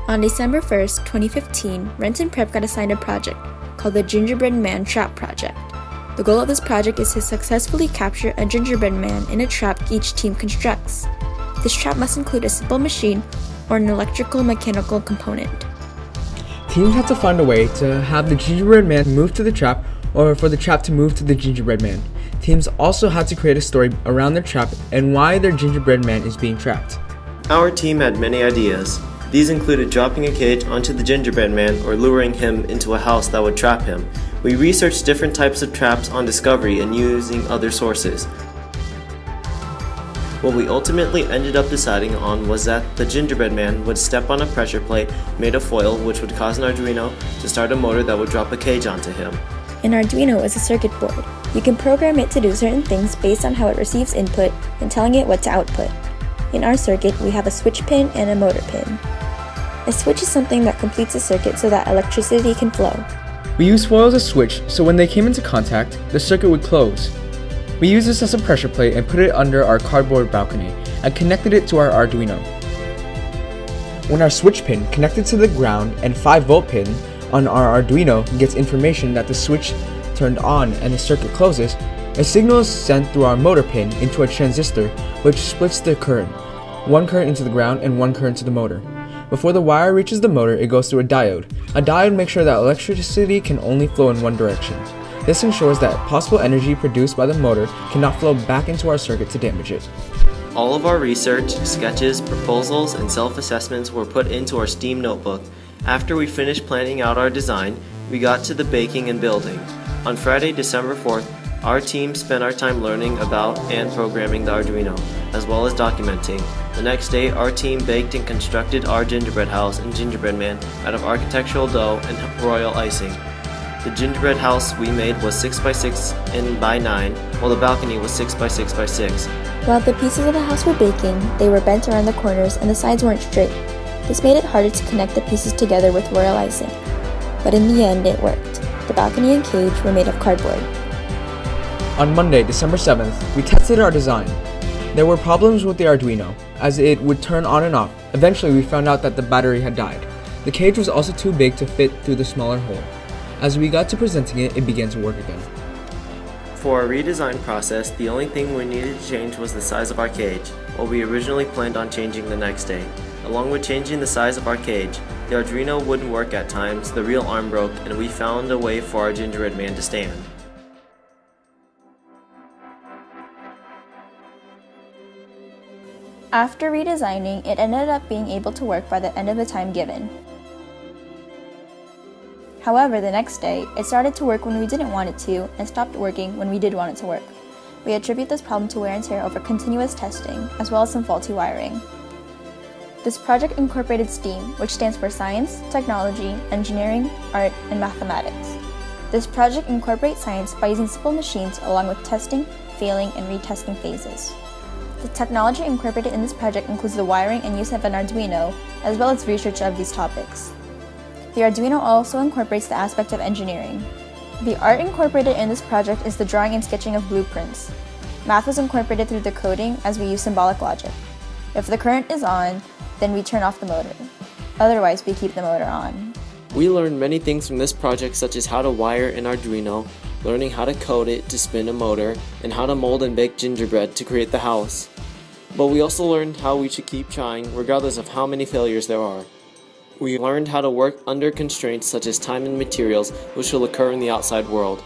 On December 1st, 2015, Renton Prep got assigned a project called the Gingerbread Man Trap Project. The goal of this project is to successfully capture a gingerbread man in a trap each team constructs. This trap must include a simple machine or an electrical mechanical component. Teams have to find a way to have the gingerbread man move to the trap or for the trap to move to the gingerbread man. Teams also have to create a story around their trap and why their gingerbread man is being trapped. Our team had many ideas. These included dropping a cage onto the gingerbread man or luring him into a house that would trap him. We researched different types of traps on Discovery and using other sources. What we ultimately ended up deciding on was that the gingerbread man would step on a pressure plate made of foil, which would cause an Arduino to start a motor that would drop a cage onto him. An Arduino is a circuit board. You can program it to do certain things based on how it receives input and telling it what to output. In our circuit, we have a switch pin and a motor pin. A switch is something that completes a circuit so that electricity can flow. We used foil as a switch so when they came into contact, the circuit would close. We used this as a pressure plate and put it under our cardboard balcony and connected it to our Arduino. When our switch pin connected to the ground and 5-volt pin on our Arduino gets information that the switch turned on and the circuit closes, a signal is sent through our motor pin into a transistor which splits the current, one current into the ground and one current to the motor. Before the wire reaches the motor, it goes through a diode. A diode makes sure that electricity can only flow in one direction. This ensures that possible energy produced by the motor cannot flow back into our circuit to damage it. All of our research, sketches, proposals, and self-assessments were put into our STEAM notebook. After we finished planning out our design, we got to the baking and building. On Friday, December 4th, our team spent our time learning about and programming the Arduino, as well as documenting. The next day, our team baked and constructed our gingerbread house and gingerbread man out of architectural dough and royal icing. The gingerbread house we made was 6x6 and by 9, while the balcony was 6x6x6. While the pieces of the house were baking, they were bent around the corners and the sides weren't straight. This made it harder to connect the pieces together with royal icing. But in the end, it worked. The balcony and cage were made of cardboard. On Monday, December 7th, we tested our design. There were problems with the Arduino, as it would turn on and off. Eventually, we found out that the battery had died. The cage was also too big to fit through the smaller hole. As we got to presenting it, it began to work again. For our redesign process, the only thing we needed to change was the size of our cage, what we originally planned on changing the next day. Along with changing the size of our cage, the Arduino wouldn't work at times, the real arm broke, and we found a way for our gingerbread man to stand. After redesigning, it ended up being able to work by the end of the time given. However, the next day, it started to work when we didn't want it to and stopped working when we did want it to work. We attribute this problem to wear and tear over continuous testing, as well as some faulty wiring. This project incorporated STEAM, which stands for Science, Technology, Engineering, Art, and Mathematics. This project incorporates science by using simple machines along with testing, failing, and retesting phases. The technology incorporated in this project includes the wiring and use of an Arduino, as well as research of these topics. The Arduino also incorporates the aspect of engineering. The art incorporated in this project is the drawing and sketching of blueprints. Math was incorporated through the coding as we use symbolic logic. If the current is on, then we turn off the motor. Otherwise, we keep the motor on. We learned many things from this project, such as how to wire an Arduino, learning how to code it to spin a motor, and how to mold and bake gingerbread to create the house. But we also learned how we should keep trying regardless of how many failures there are. We learned how to work under constraints such as time and materials which will occur in the outside world.